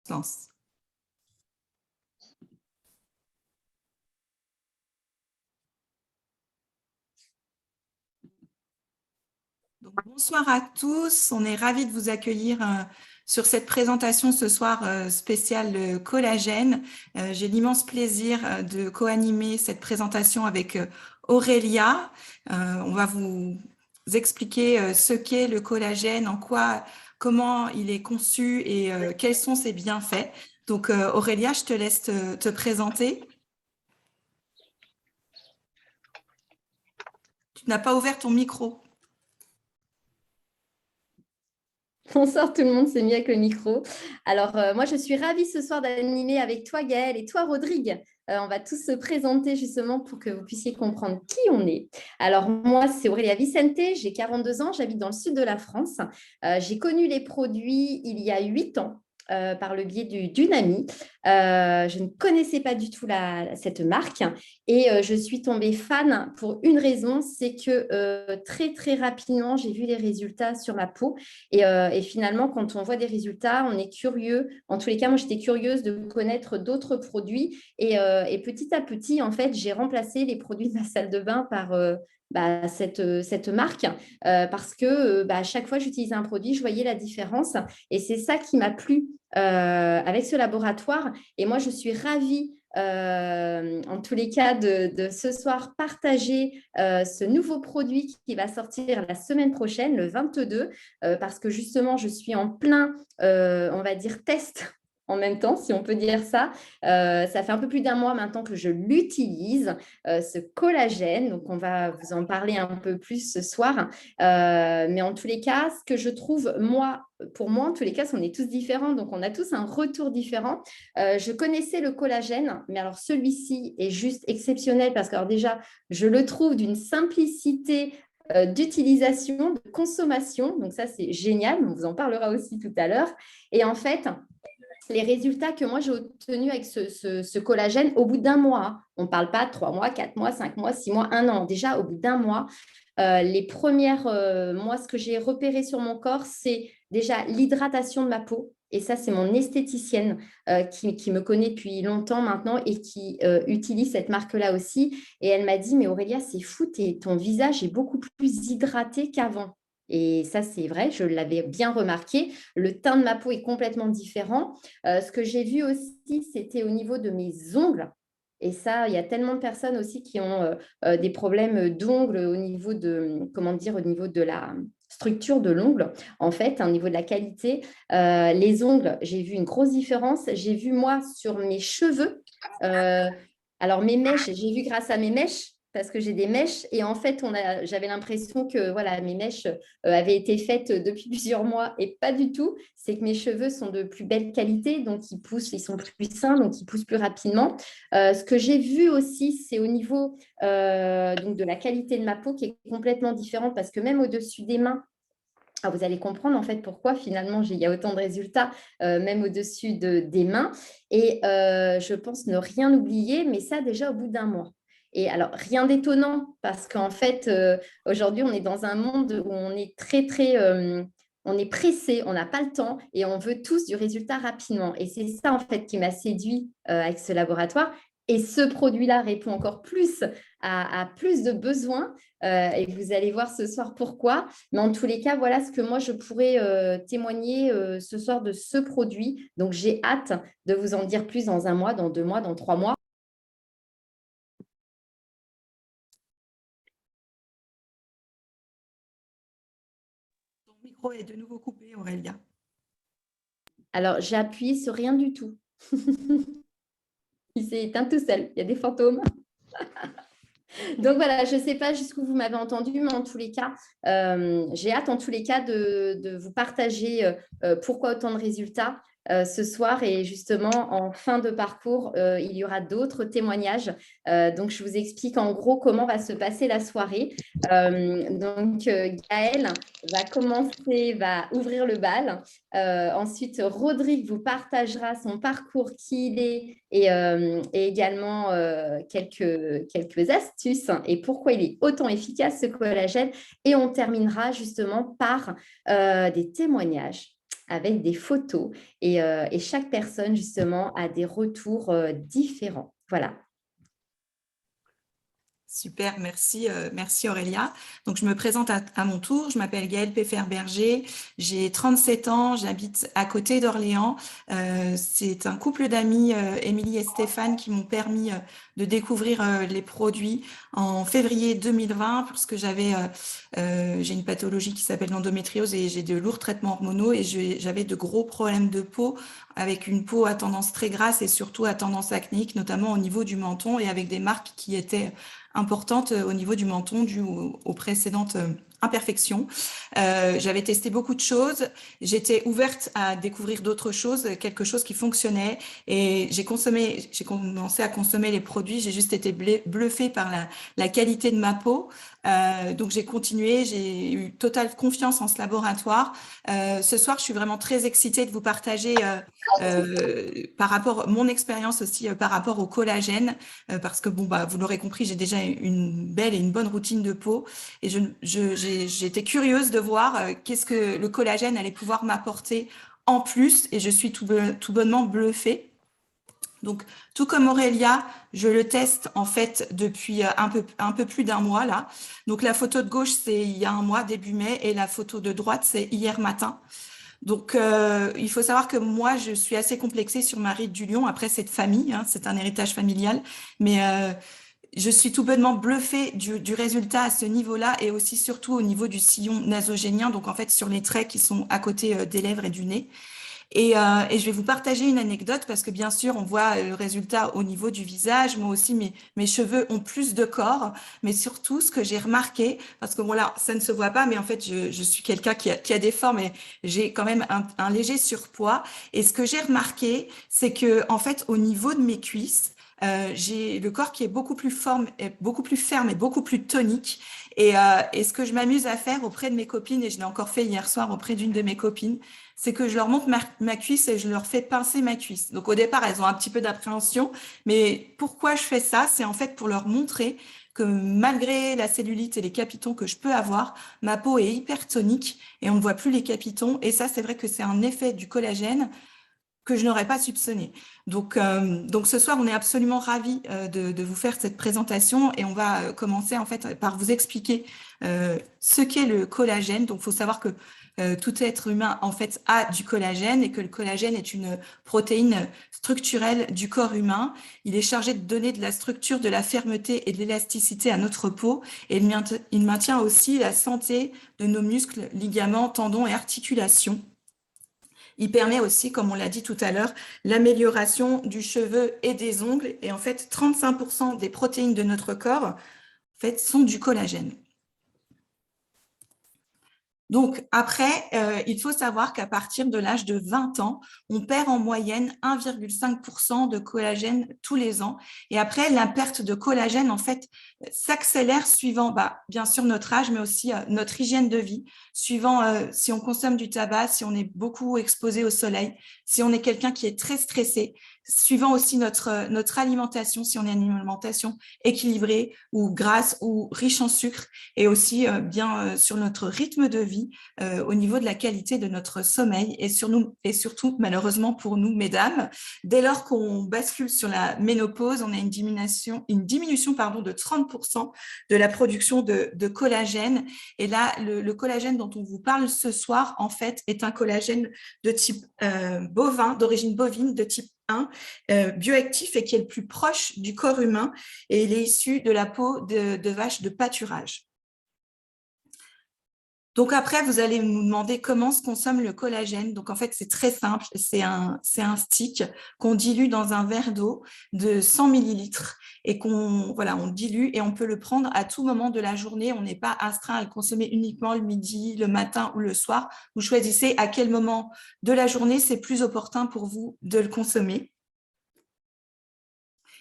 lance. Donc, bonsoir à tous, on est ravis de vous accueillir sur cette présentation ce soir spéciale collagène. J'ai l'immense plaisir de co-animer cette présentation avec Aurélia. On va vous expliquer ce qu'est le collagène, comment il est conçu et quels sont ses bienfaits. Donc Aurélia, je te laisse te présenter. Tu n'as pas ouvert ton micro. Bonsoir tout le monde, c'est mieux avec le micro. Alors, moi, je suis ravie ce soir d'animer avec toi, Gaëlle, et toi, Rodrigue. On va tous se présenter justement pour que vous puissiez comprendre qui on est. Alors, moi, c'est Aurélia Vicente, j'ai 42 ans, j'habite dans le sud de la France. J'ai connu les produits il y a 8 ans. Par le biais d'une amie. Je ne connaissais pas du tout cette marque et je suis tombée fan pour une raison, c'est que très, très rapidement, j'ai vu les résultats sur ma peau et finalement, quand on voit des résultats, on est curieux. En tous les cas, moi, j'étais curieuse de connaître d'autres produits et petit à petit, en fait, j'ai remplacé les produits de ma salle de bain par cette marque parce que à chaque fois que j'utilisais un produit, je voyais la différence et c'est ça qui m'a plu avec ce laboratoire. Et moi, je suis ravie, en tous les cas, de ce soir partager ce nouveau produit qui va sortir la semaine prochaine, le 22, parce que justement, je suis en plein, on va dire, test en même temps, si on peut dire ça. Ça fait un peu plus d'un mois maintenant que je l'utilise, ce collagène. Donc, on va vous en parler un peu plus ce soir. Mais en tous les cas, ce que je trouve, pour moi, en tous les cas, on est tous différents. Donc, on a tous un retour différent. Je connaissais le collagène, mais alors celui-ci est juste exceptionnel parce que alors déjà, je le trouve d'une simplicité d'utilisation, de consommation. Donc, ça, c'est génial. On vous en parlera aussi tout à l'heure. Et en fait, les résultats que moi j'ai obtenus avec ce collagène au bout d'un mois. On ne parle pas de 3 mois, 4 mois, 5 mois, 6 mois, 1 an. Déjà, au bout d'un mois, les premières, moi, ce que j'ai repéré sur mon corps, c'est déjà l'hydratation de ma peau. Et ça, c'est mon esthéticienne qui me connaît depuis longtemps maintenant et qui utilise cette marque-là aussi. Et elle m'a dit, mais Aurélia, c'est fou, ton visage est beaucoup plus hydraté qu'avant. Et ça, c'est vrai, je l'avais bien remarqué. Le teint de ma peau est complètement différent. Ce que j'ai vu aussi, c'était au niveau de mes ongles. Et ça, il y a tellement de personnes aussi qui ont des problèmes d'ongles au niveau de, comment dire, au niveau de la structure de l'ongle. En fait, au niveau de la qualité, les ongles, j'ai vu une grosse différence. J'ai vu, moi, sur mes cheveux. Alors, mes mèches, j'ai vu grâce à mes mèches, parce que j'ai des mèches. Et en fait, j'avais l'impression que voilà, mes mèches avaient été faites depuis plusieurs mois et pas du tout. C'est que mes cheveux sont de plus belle qualité, donc ils poussent, ils sont plus sains, donc ils poussent plus rapidement. Ce que j'ai vu aussi, c'est au niveau donc de la qualité de ma peau qui est complètement différente parce que même au-dessus des mains, vous allez comprendre en fait pourquoi finalement il y a autant de résultats, même au-dessus des mains. Et je pense ne rien oublier, mais ça déjà au bout d'un mois. Et alors, rien d'étonnant parce qu'en fait, aujourd'hui, on est dans un monde où on est très, très... on est pressé, on n'a pas le temps et on veut tous du résultat rapidement. Et c'est ça, en fait, qui m'a séduit avec ce laboratoire. Et ce produit-là répond encore plus à plus de besoins. Et vous allez voir ce soir pourquoi. Mais en tous les cas, voilà ce que moi, je pourrais témoigner ce soir de ce produit. Donc, j'ai hâte de vous en dire plus dans un mois, dans 2 mois, dans 3 mois. Ton micro est de nouveau coupé, Aurélia. Alors, j'ai appuyé sur rien du tout. Il s'est éteint tout seul. Il y a des fantômes. Donc voilà, je ne sais pas jusqu'où vous m'avez entendu, mais en tous les cas, j'ai hâte en tous les cas de vous partager pourquoi autant de résultats ce soir. Et justement, en fin de parcours, il y aura d'autres témoignages. Donc, je vous explique en gros comment va se passer la soirée. Gaëlle va ouvrir le bal. Ensuite, Rodrigue vous partagera son parcours, qui il est, et également quelques astuces et pourquoi il est autant efficace ce collagène. Et on terminera justement par des témoignages. avec des photos et chaque personne, justement, a des retours différents. Voilà. Super, merci, merci Aurélia. Donc, je me présente à mon tour. Je m'appelle Gaëlle Peffer-Berger. J'ai 37 ans. J'habite à côté d'Orléans. C'est un couple d'amis, Émilie et Stéphane, qui m'ont permis de découvrir les produits en février 2020 parce que j'ai une pathologie qui s'appelle l'endométriose et j'ai de lourds traitements hormonaux et j'avais de gros problèmes de peau avec une peau à tendance très grasse et surtout à tendance acnéique, notamment au niveau du menton et avec des marques qui étaient importante au niveau du menton dû aux précédentes imperfections. J'avais testé beaucoup de choses. J'étais ouverte à découvrir d'autres choses, quelque chose qui fonctionnait. Et j'ai commencé à consommer les produits. J'ai juste été bluffée par la qualité de ma peau. Donc j'ai continué. J'ai eu totale confiance en ce laboratoire. Ce soir, je suis vraiment très excitée de vous partager par rapport mon expérience aussi par rapport au collagène parce que bon bah vous l'aurez compris, j'ai déjà une belle et une bonne routine de peau et j'étais curieuse de voir qu'est-ce que le collagène allait pouvoir m'apporter en plus et je suis tout bonnement bluffée. Donc, tout comme Aurélia, je le teste en fait depuis un peu plus d'un mois là. Donc, la photo de gauche, c'est il y a un mois, début mai, et la photo de droite, c'est hier matin. Donc, il faut savoir que moi, je suis assez complexée sur ma ride du lion. Après, c'est de famille, hein, c'est un héritage familial. Mais je suis tout bonnement bluffée du résultat à ce niveau-là et aussi surtout au niveau du sillon nasogénien, donc en fait sur les traits qui sont à côté des lèvres et du nez. Et je vais vous partager une anecdote parce que bien sûr, on voit le résultat au niveau du visage. Moi aussi, mes cheveux ont plus de corps. Mais surtout, ce que j'ai remarqué, parce que voilà, ça ne se voit pas, mais en fait, je suis quelqu'un qui a des formes et j'ai quand même un léger surpoids. Et ce que j'ai remarqué, c'est que en fait, au niveau de mes cuisses, j'ai le corps qui est beaucoup plus ferme et beaucoup plus tonique. Et ce que je m'amuse à faire auprès de mes copines, et je l'ai encore fait hier soir auprès d'une de mes copines, c'est que je leur montre ma cuisse et je leur fais pincer ma cuisse. Donc au départ, elles ont un petit peu d'appréhension, mais pourquoi je fais ça? C'est en fait pour leur montrer que malgré la cellulite et les capitons que je peux avoir, ma peau est hyper tonique et on ne voit plus les capitons. Et ça, c'est vrai que c'est un effet du collagène que je n'aurais pas soupçonné. Donc ce soir, on est absolument ravis de vous faire cette présentation et on va commencer en fait par vous expliquer ce qu'est le collagène. Donc, il faut savoir que tout être humain en fait a du collagène et que le collagène est une protéine structurelle du corps humain. Il est chargé de donner de la structure, de la fermeté et de l'élasticité à notre peau et il maintient aussi la santé de nos muscles, ligaments, tendons et articulations. Il permet aussi, comme on l'a dit tout à l'heure, l'amélioration du cheveu et des ongles. Et en fait, 35% des protéines de notre corps en fait, sont du collagène. Donc, après, il faut savoir qu'à partir de l'âge de 20 ans, on perd en moyenne 1,5% de collagène tous les ans. Et après, la perte de collagène, en fait, s'accélère suivant, bien sûr, notre âge, mais aussi notre hygiène de vie, suivant si on consomme du tabac, si on est beaucoup exposé au soleil, si on est quelqu'un qui est très stressé, suivant aussi notre alimentation, si on a une alimentation équilibrée ou grasse ou riche en sucre, et aussi bien sur notre rythme de vie, au niveau de la qualité de notre sommeil et surtout, malheureusement pour nous, mesdames, dès lors qu'on bascule sur la ménopause, on a une diminution de 30% de la production de collagène. Et là, le collagène dont on vous parle ce soir, en fait, est un collagène de type bovin, d'origine bovine, de type 1, bioactif et qui est le plus proche du corps humain. Et il est issu de la peau de vache de pâturage. Donc après, vous allez nous demander comment se consomme le collagène. Donc en fait, c'est très simple. C'est un stick qu'on dilue dans un verre d'eau de 100 millilitres et on dilue et on peut le prendre à tout moment de la journée. On n'est pas astreint à le consommer uniquement le midi, le matin ou le soir. Vous choisissez à quel moment de la journée c'est plus opportun pour vous de le consommer.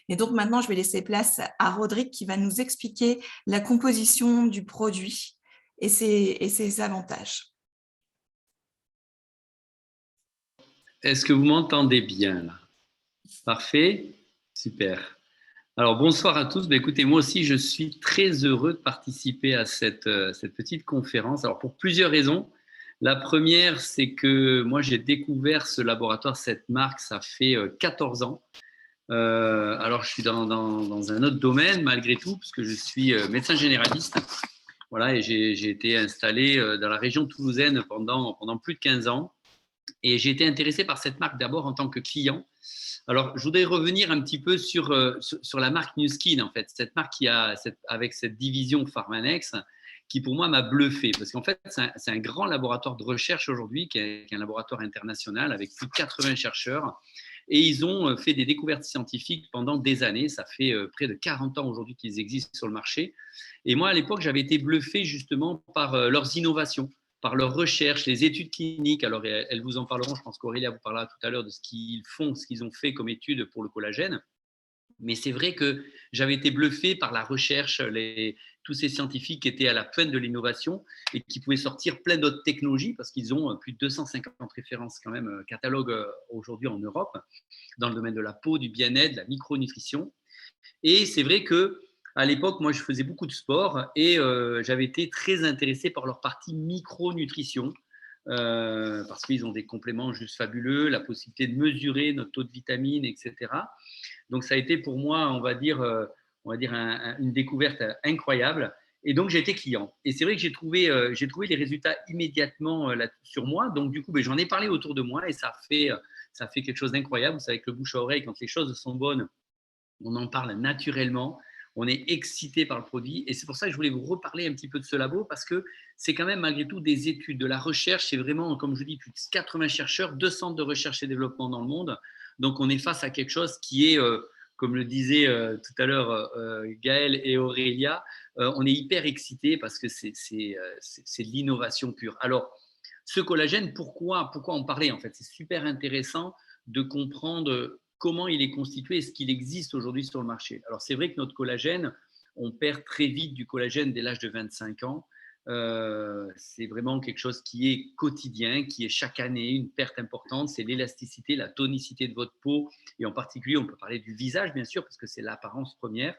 Et donc maintenant, je vais laisser place à Rodrigue qui va nous expliquer la composition du produit et ses avantages. Est-ce que vous m'entendez bien là? Parfait, super. Alors bonsoir à tous. Écoutez, moi aussi je suis très heureux de participer à cette petite conférence. Alors pour plusieurs raisons. La première, c'est que moi, j'ai découvert ce laboratoire, cette marque, ça fait 14 ans. Alors, je suis dans un autre domaine, malgré tout, parce que je suis médecin généraliste. Voilà, et j'ai été installé dans la région toulousaine pendant plus de 15 ans. Et j'ai été intéressé par cette marque d'abord en tant que client. Alors, je voudrais revenir un petit peu sur la marque Nu Skin, en fait. Cette marque avec cette division Pharmanex, qui pour moi m'a bluffé. Parce qu'en fait, c'est un grand laboratoire de recherche aujourd'hui, qui est un laboratoire international avec plus de 80 chercheurs. Et ils ont fait des découvertes scientifiques pendant des années. Ça fait près de 40 ans aujourd'hui qu'ils existent sur le marché. Et moi, à l'époque, j'avais été bluffé justement par leurs innovations, par leurs recherches, les études cliniques. Alors, elles vous en parleront, je pense qu'Aurélia vous parlera tout à l'heure de ce qu'ils font, ce qu'ils ont fait comme études pour le collagène. Mais c'est vrai que j'avais été bluffé par la recherche, tous ces scientifiques qui étaient à la pointe de l'innovation et qui pouvaient sortir plein d'autres technologies parce qu'ils ont plus de 250 références quand même, catalogue aujourd'hui en Europe, dans le domaine de la peau, du bien-être, de la micronutrition. Et c'est vrai que à l'époque, moi, je faisais beaucoup de sport et j'avais été très intéressé par leur partie micronutrition parce qu'ils ont des compléments juste fabuleux, la possibilité de mesurer notre taux de vitamines, etc. Donc, ça a été pour moi, on va dire une découverte incroyable. Et donc, j'ai été client. Et c'est vrai que j'ai trouvé les résultats immédiatement sur moi. Donc, du coup, j'en ai parlé autour de moi et ça fait quelque chose d'incroyable. Vous savez que le bouche à oreille, quand les choses sont bonnes, on en parle naturellement, on est excité par le produit et c'est pour ça que je voulais vous reparler un petit peu de ce labo parce que c'est quand même malgré tout des études, de la recherche, c'est vraiment, comme je vous dis, plus de 80 chercheurs, 2 centres de recherche et développement dans le monde, donc on est face à quelque chose qui est, comme le disaient tout à l'heure Gaël et Aurélia, on est hyper excité parce que c'est de l'innovation pure. Alors, ce collagène, pourquoi en parler en fait? C'est super intéressant de comprendre comment il est constitué et ce qu'il existe aujourd'hui sur le marché. Alors, c'est vrai que notre collagène, on perd très vite du collagène dès l'âge de 25 ans. C'est vraiment quelque chose qui est quotidien, qui est chaque année une perte importante. C'est l'élasticité, la tonicité de votre peau. Et en particulier, on peut parler du visage, bien sûr, parce que c'est l'apparence première.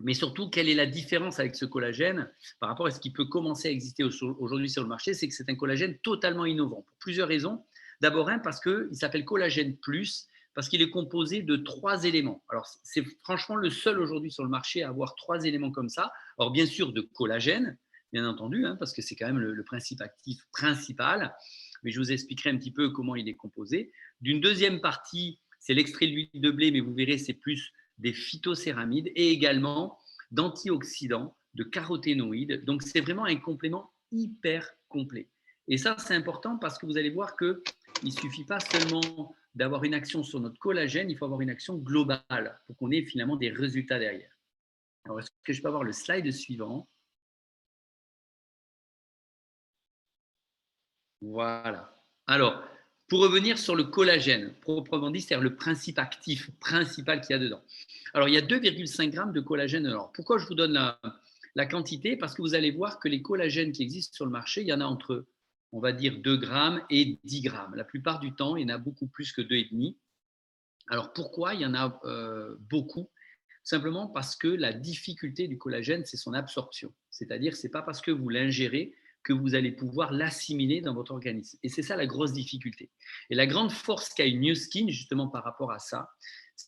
Mais surtout, quelle est la différence avec ce collagène par rapport à ce qui peut commencer à exister aujourd'hui sur le marché? C'est que c'est un collagène totalement innovant pour plusieurs raisons. D'abord, parce qu'il s'appelle collagène plus, parce qu'il est composé de 3 éléments. Alors, c'est franchement le seul aujourd'hui sur le marché à avoir 3 éléments comme ça. Alors, bien sûr, de collagène, bien entendu, parce que c'est quand même le principe actif principal. Mais je vous expliquerai un petit peu comment il est composé. D'une deuxième partie, c'est l'extrait de l'huile de blé, mais vous verrez, c'est plus des phytocéramides et également d'antioxydants, de caroténoïdes. Donc, c'est vraiment un complément hyper complet. Et ça, c'est important parce que vous allez voir qu'il ne suffit pas seulement d'avoir une action sur notre collagène, il faut avoir une action globale pour qu'on ait finalement des résultats derrière. Alors, est-ce que je peux avoir le slide suivant? Voilà. Alors, pour revenir sur le collagène, proprement dit, c'est-à-dire le principe actif principal qu'il y a dedans. Alors, il y a 2,5 grammes de collagène. Alors, pourquoi je vous donne la quantité? Parce que vous allez voir que les collagènes qui existent sur le marché, il y en a entre, on va dire, 2 grammes et 10 grammes. La plupart du temps, il y en a beaucoup plus que 2,5. Alors, pourquoi il y en a beaucoup? Simplement parce que la difficulté du collagène, c'est son absorption. C'est-à-dire que ce n'est pas parce que vous l'ingérez que vous allez pouvoir l'assimiler dans votre organisme. Et c'est ça la grosse difficulté. Et la grande force qu'a une Nu Skin, justement par rapport à ça,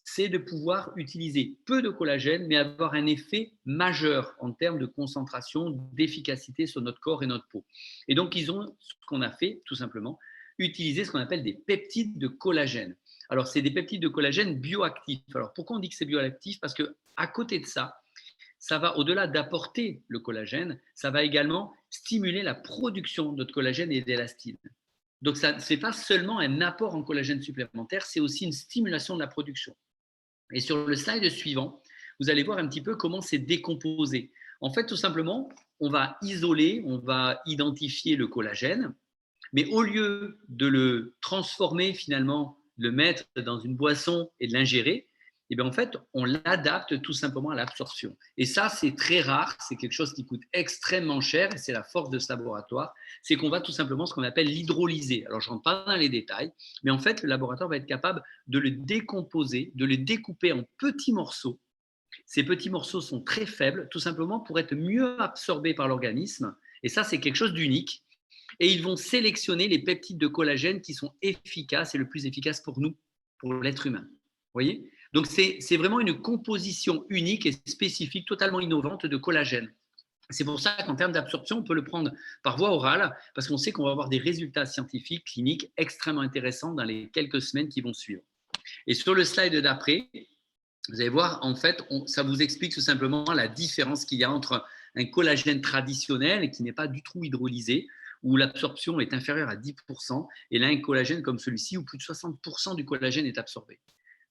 c'est de pouvoir utiliser peu de collagène, mais avoir un effet majeur en termes de concentration, d'efficacité sur notre corps et notre peau. Et donc, ils ont ce qu'on a fait, tout simplement, utiliser ce qu'on appelle des peptides de collagène. Alors, c'est des peptides de collagène bioactifs. Alors, pourquoi on dit que c'est bioactif? Parce qu'à côté de ça, ça va, au-delà d'apporter le collagène, ça va également stimuler la production de collagène et d'élastine. Donc, ce n'est pas seulement un apport en collagène supplémentaire, c'est aussi une stimulation de la production. Et sur le slide suivant, vous allez voir un petit peu comment c'est décomposé. En fait, tout simplement, on va isoler, on va identifier le collagène, mais au lieu de le transformer finalement, de le mettre dans une boisson et de l'ingérer, et bien en fait, on l'adapte tout simplement à l'absorption. Et ça, c'est très rare, c'est quelque chose qui coûte extrêmement cher, et c'est la force de ce laboratoire, c'est qu'on va tout simplement ce qu'on appelle l'hydrolyser. Alors, je ne rentre pas dans les détails, mais en fait, le laboratoire va être capable de le décomposer, de le découper en petits morceaux. Ces petits morceaux sont très faibles, tout simplement pour être mieux absorbés par l'organisme, et ça, c'est quelque chose d'unique. et ils vont sélectionner les peptides de collagène qui sont efficaces et le plus efficaces pour nous, pour l'être humain. Vous voyez? Donc, c'est vraiment une composition unique et spécifique, totalement innovante de collagène. C'est pour ça qu'en termes d'absorption, on peut le prendre par voie orale parce qu'on sait qu'on va avoir des résultats scientifiques, cliniques extrêmement intéressants dans les quelques semaines qui vont suivre. Et sur le slide d'après, vous allez voir, en fait, ça vous explique tout simplement la différence qu'il y a entre un collagène traditionnel qui n'est pas du tout hydrolysé, où l'absorption est inférieure à 10%, et là, un collagène comme celui-ci, où plus de 60% du collagène est absorbé.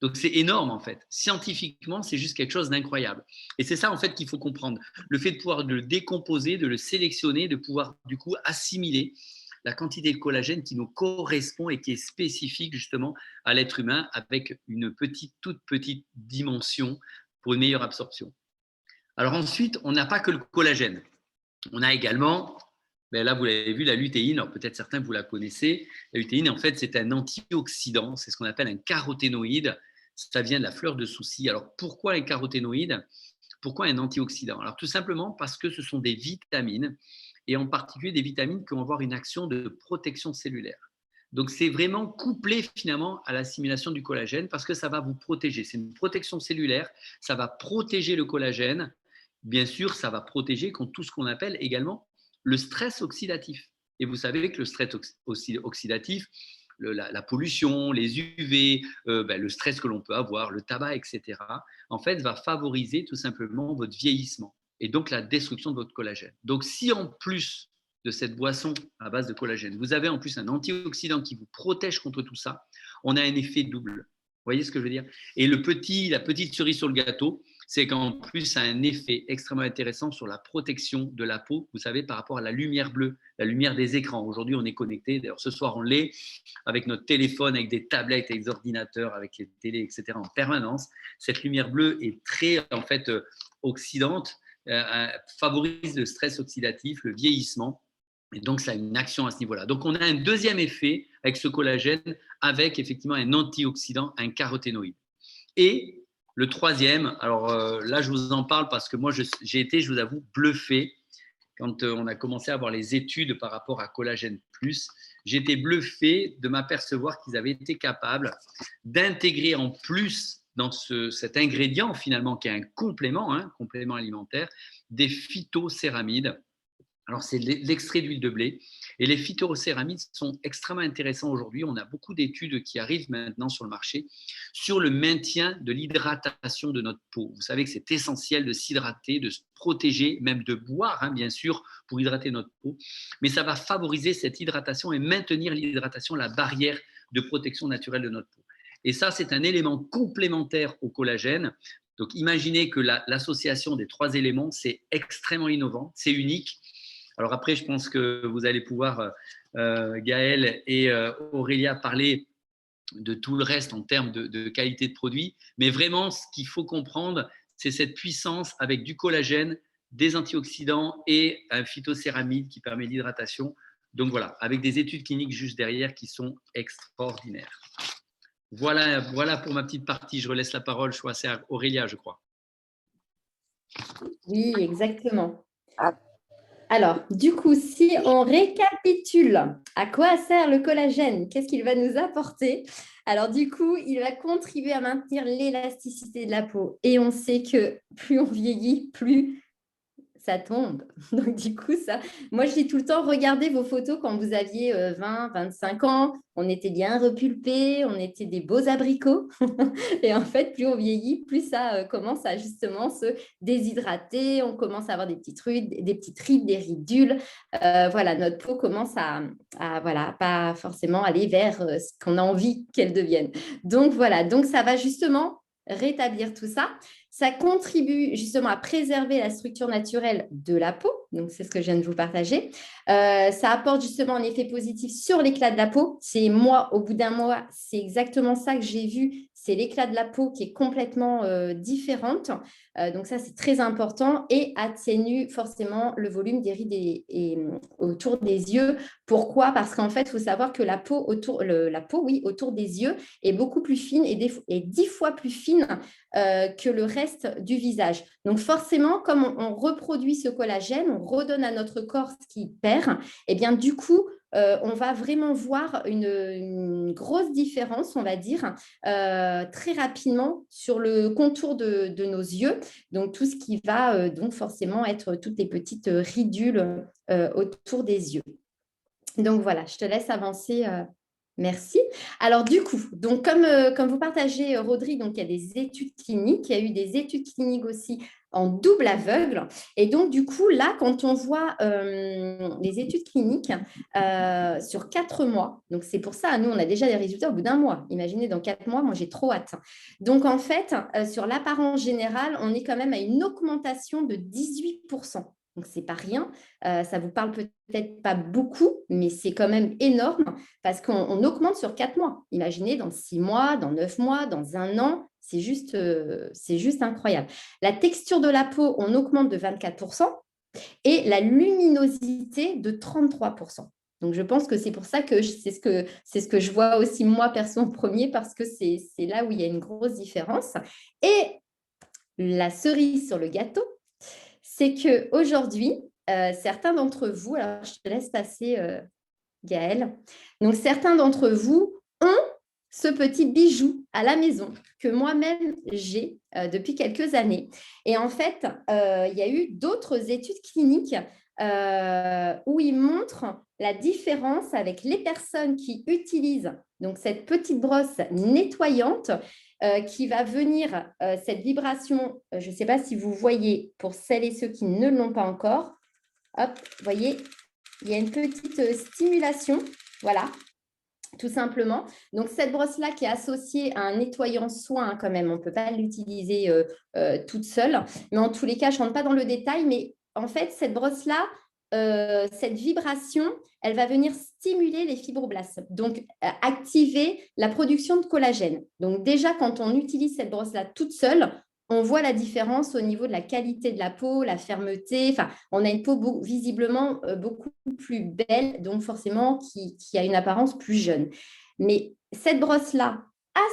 Donc, c'est énorme, en fait. Scientifiquement, c'est juste quelque chose d'incroyable. Et c'est ça, en fait, qu'il faut comprendre. Le fait de pouvoir le décomposer, de le sélectionner, de pouvoir, du coup, assimiler la quantité de collagène qui nous correspond et qui est spécifique, justement, à l'être humain avec une toute petite dimension pour une meilleure absorption. Alors ensuite, on n'a pas que le collagène. On a également, là, vous l'avez vu, la lutéine. Alors peut-être certains, vous la connaissez. La lutéine, en fait, c'est un antioxydant. C'est ce qu'on appelle un caroténoïde. Ça vient de la fleur de souci. Alors, pourquoi un caroténoïde? Pourquoi un antioxydant? Alors, tout simplement parce que ce sont des vitamines, et en particulier des vitamines qui vont avoir une action de protection cellulaire. Donc, c'est vraiment couplé finalement à l'assimilation du collagène parce que ça va vous protéger. C'est une protection cellulaire. Ça va protéger le collagène. Bien sûr, ça va protéger contre tout ce qu'on appelle également le stress oxydatif. Et vous savez que le stress oxydatif, la pollution, les UV, le stress que l'on peut avoir, le tabac, etc., en fait, va favoriser tout simplement votre vieillissement et donc la destruction de votre collagène. Donc, si en plus de cette boisson à base de collagène, vous avez en plus un antioxydant qui vous protège contre tout ça, on a un effet double. Vous voyez ce que je veux dire? Et la petite cerise sur le gâteau, c'est qu'en plus, ça a un effet extrêmement intéressant sur la protection de la peau, vous savez, par rapport à la lumière bleue, la lumière des écrans. Aujourd'hui, on est connecté, d'ailleurs ce soir, on l'est, avec notre téléphone, avec des tablettes, avec des ordinateurs, avec les télés, etc. en permanence. Cette lumière bleue est très, en fait, oxydante, favorise le stress oxydatif, le vieillissement. Et donc, ça a une action à ce niveau-là. Donc, on a un deuxième effet avec ce collagène, avec effectivement un antioxydant, un caroténoïde. Et le troisième, alors là, je vous en parle parce que moi, j'ai été, je vous avoue, bluffé quand on a commencé à avoir les études par rapport à Collagène Plus. J'ai été bluffé de m'apercevoir qu'ils avaient été capables d'intégrer en plus dans cet ingrédient finalement qui est un complément alimentaire, des phytocéramides. Alors, c'est l'extrait d'huile de blé. Et les phytocéramides sont extrêmement intéressants aujourd'hui. On a beaucoup d'études qui arrivent maintenant sur le marché sur le maintien de l'hydratation de notre peau. Vous savez que c'est essentiel de s'hydrater, de se protéger, même de boire, bien sûr, pour hydrater notre peau. Mais ça va favoriser cette hydratation et maintenir l'hydratation, la barrière de protection naturelle de notre peau. Et ça, c'est un élément complémentaire au collagène. Donc, imaginez que l'association des trois éléments, c'est extrêmement innovant, c'est unique. Alors après, je pense que vous allez pouvoir, Gaël et Aurélia, parler de tout le reste en termes de qualité de produit. Mais vraiment, ce qu'il faut comprendre, c'est cette puissance avec du collagène, des antioxydants et un phytocéramide qui permet l'hydratation. Donc voilà, avec des études cliniques juste derrière qui sont extraordinaires. Voilà pour ma petite partie. Je relaisse la parole. Je crois que c'est à Aurélia, je crois. Oui, exactement. Alors, du coup, si on récapitule, à quoi sert le collagène? Qu'est-ce qu'il va nous apporter? Alors, du coup, il va contribuer à maintenir l'élasticité de la peau. Et on sait que plus on vieillit, plus ça tombe. Donc, du coup, moi, je dis tout le temps, regardez vos photos quand vous aviez 20, 25 ans. On était bien repulpés, on était des beaux abricots. Et en fait, plus on vieillit, plus ça commence à justement se déshydrater. On commence à avoir des petites rides, des ridules. Voilà, notre peau commence à voilà, pas forcément aller vers ce qu'on a envie qu'elle devienne. Donc, voilà, donc ça va justement rétablir tout ça. Ça contribue justement à préserver la structure naturelle de la peau. Donc, c'est ce que je viens de vous partager. Ça apporte justement un effet positif sur l'éclat de la peau. C'est moi, au bout d'un mois, c'est exactement ça que j'ai vu. C'est l'éclat de la peau qui est complètement différente. Donc, ça, c'est très important et atténue forcément le volume des rides et autour des yeux. Pourquoi? Parce qu'en fait, il faut savoir que la peau autour des yeux est beaucoup plus fine et 10 fois plus fine que le reste du visage. Donc forcément, comme on reproduit ce collagène, on redonne à notre corps ce qu'il perd, et bien du coup, on va vraiment voir une grosse différence, on va dire, très rapidement sur le contour de nos yeux. Donc, tout ce qui va donc forcément être toutes les petites ridules autour des yeux. Donc, voilà, je te laisse avancer. Merci. Alors, du coup, donc comme vous partagez, Rodrigue, donc il y a des études cliniques, il y a eu des études cliniques aussi en double aveugle. Et donc, du coup, là, quand on voit les études cliniques sur 4 mois, donc c'est pour ça, nous, on a déjà des résultats au bout d'un mois. Imaginez, dans 4 mois, moi, j'ai trop hâte. Donc, en fait, sur l'apparence générale, on est quand même à une augmentation de 18%. Donc, ce n'est pas rien. Ça vous parle peut-être pas beaucoup, mais c'est quand même énorme parce qu'on augmente sur 4 mois. Imaginez, dans 6 mois, dans 9 mois, dans 1 an, c'est juste incroyable. La texture de la peau, on augmente de 24% et la luminosité de 33%. Donc, je pense que c'est pour ça que c'est ce que je vois aussi moi, perso, en premier, parce que c'est là où il y a une grosse différence. Et la cerise sur le gâteau, c'est qu'aujourd'hui, certains d'entre vous, alors je te laisse passer, Gaëlle, donc certains d'entre vous ont ce petit bijou à la maison que moi-même j'ai depuis quelques années. Et en fait, il y a eu d'autres études cliniques où ils montrent la différence avec les personnes qui utilisent donc cette petite brosse nettoyante qui va venir, cette vibration, je ne sais pas si vous voyez, pour celles et ceux qui ne l'ont pas encore, hop, vous voyez, il y a une petite stimulation, voilà, tout simplement. Donc, cette brosse-là qui est associée à un nettoyant soin, quand même, on ne peut pas l'utiliser toute seule. Mais en tous les cas, je ne rentre pas dans le détail, mais en fait, cette brosse-là, cette vibration, elle va venir stimuler les fibroblastes, donc activer la production de collagène. Donc, déjà, quand on utilise cette brosse-là toute seule, on voit la différence au niveau de la qualité de la peau, la fermeté. Enfin, on a une peau visiblement beaucoup plus belle, donc forcément qui a une apparence plus jeune. Mais cette brosse-là,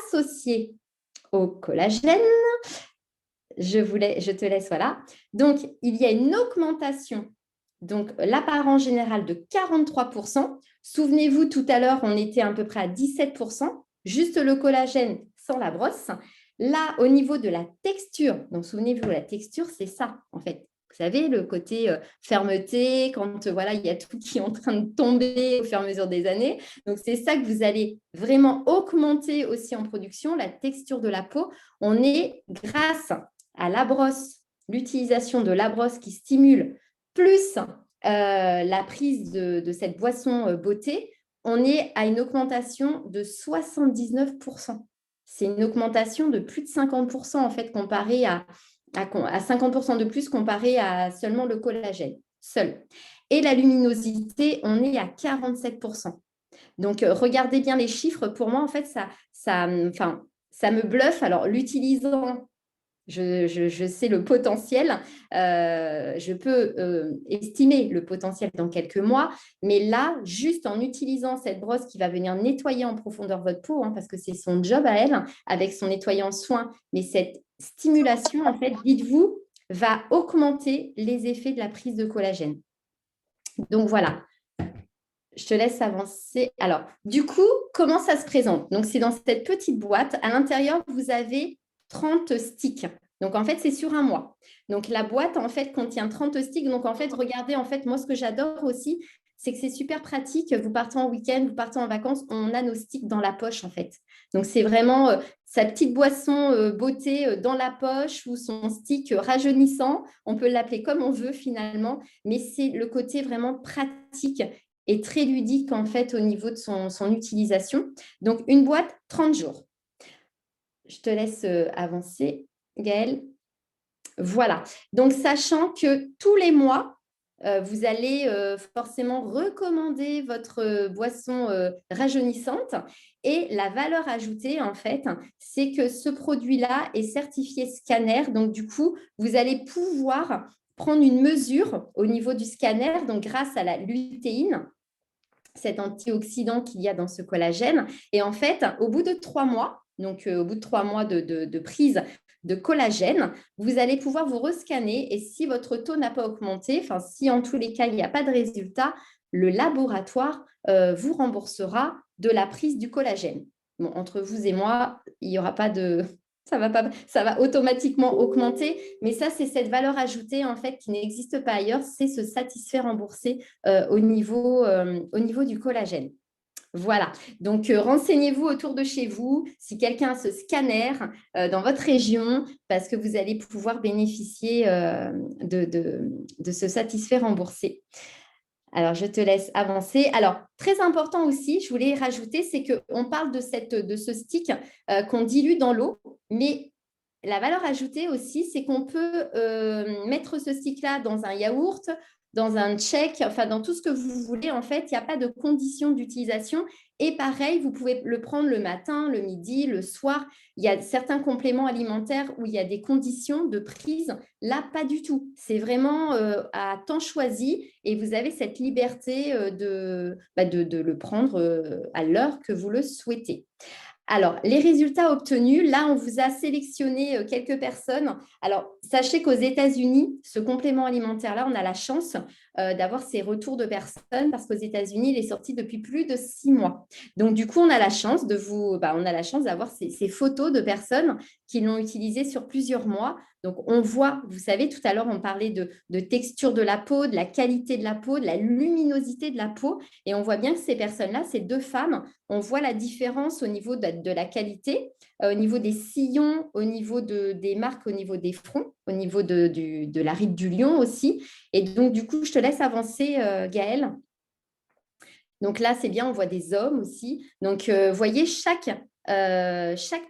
associée au collagène, je te laisse, voilà. Donc, il y a une augmentation, donc l'apparence générale de 43%. Souvenez-vous, tout à l'heure, on était à peu près à 17%, juste le collagène sans la brosse. Là, au niveau de la texture, donc souvenez-vous, la texture, c'est ça, en fait. Vous savez, le côté fermeté, quand voilà, il y a tout qui est en train de tomber au fur et à mesure des années. Donc, c'est ça que vous allez vraiment augmenter aussi en production, la texture de la peau. On est, grâce à la brosse, l'utilisation de la brosse qui stimule, plus la prise de cette boisson beauté, on est à une augmentation de 79%. C'est une augmentation de plus de 50% en fait comparé à 50% de plus comparé à seulement le collagène seul. Et la luminosité, on est à 47%. Donc, regardez bien les chiffres. Pour moi, en fait, ça me bluffe. Alors, l'utilisant, je sais le potentiel, je peux estimer le potentiel dans quelques mois, mais là, juste en utilisant cette brosse qui va venir nettoyer en profondeur votre peau, parce que c'est son job à elle, avec son nettoyant soin, mais cette stimulation, en fait, dites-vous, va augmenter les effets de la prise de collagène. Donc, voilà. Je te laisse avancer. Alors, du coup, comment ça se présente? Donc, c'est dans cette petite boîte. À l'intérieur, vous avez 30 sticks. Donc, en fait, c'est sur un mois. Donc, la boîte, en fait, contient 30 sticks. Donc, en fait, regardez, en fait, moi, ce que j'adore aussi, c'est que c'est super pratique. Vous partez en week-end, vous partez en vacances, on a nos sticks dans la poche, en fait. Donc, c'est vraiment sa petite boisson beauté dans la poche ou son stick rajeunissant. On peut l'appeler comme on veut, finalement. Mais c'est le côté vraiment pratique et très ludique, en fait, au niveau de son utilisation. Donc, une boîte, 30 jours. Je te laisse avancer, Gaëlle. Voilà. Donc, sachant que tous les mois, vous allez forcément recommander votre boisson rajeunissante. Et la valeur ajoutée, en fait, c'est que ce produit-là est certifié scanner. Donc, du coup, vous allez pouvoir prendre une mesure au niveau du scanner, donc grâce à la lutéine, cet antioxydant qu'il y a dans ce collagène. Et en fait, au bout de 3 mois, donc au bout de 3 mois de prise de collagène, vous allez pouvoir vous rescanner et si votre taux n'a pas augmenté, enfin si en tous les cas, il n'y a pas de résultat, le laboratoire vous remboursera de la prise du collagène. Bon, entre vous et moi, il n'y aura pas de... Ça va automatiquement augmenter, mais ça, c'est cette valeur ajoutée en fait qui n'existe pas ailleurs, c'est ce satisfaire remboursé au niveau du collagène. Voilà, donc renseignez-vous autour de chez vous, si quelqu'un a ce scanner dans votre région, parce que vous allez pouvoir bénéficier de ce satisfaire remboursé. Alors, je te laisse avancer. Alors, très important aussi, je voulais rajouter, c'est qu'on parle de ce stick qu'on dilue dans l'eau, mais la valeur ajoutée aussi, c'est qu'on peut mettre ce stick-là dans un yaourt, dans un shake, enfin dans tout ce que vous voulez. En fait, il n'y a pas de condition d'utilisation. Et pareil, vous pouvez le prendre le matin, le midi, le soir. Il y a certains compléments alimentaires où il y a des conditions de prise. Là, pas du tout. C'est vraiment à temps choisi et vous avez cette liberté de le prendre à l'heure que vous le souhaitez. Alors, les résultats obtenus, là, on vous a sélectionné quelques personnes. Alors, sachez qu'aux États-Unis, ce complément alimentaire-là, on a la chance d'avoir ces retours de personnes parce qu'aux États-Unis, il est sorti depuis plus de 6 mois. Donc, du coup, on a la chance d'avoir ces photos de personnes qui l'ont utilisé sur plusieurs mois. Donc, on voit, vous savez, tout à l'heure, on parlait de texture de la peau, de la qualité de la peau, de la luminosité de la peau. Et on voit bien que ces personnes-là, ces 2 femmes, on voit la différence au niveau de la qualité, au niveau des sillons, au niveau des marques, au niveau des fronts, au niveau de la ride du lion aussi. Et donc, du coup, je te laisse avancer, Gaëlle. Donc là, c'est bien, on voit des hommes aussi. Donc, vous voyez, chaque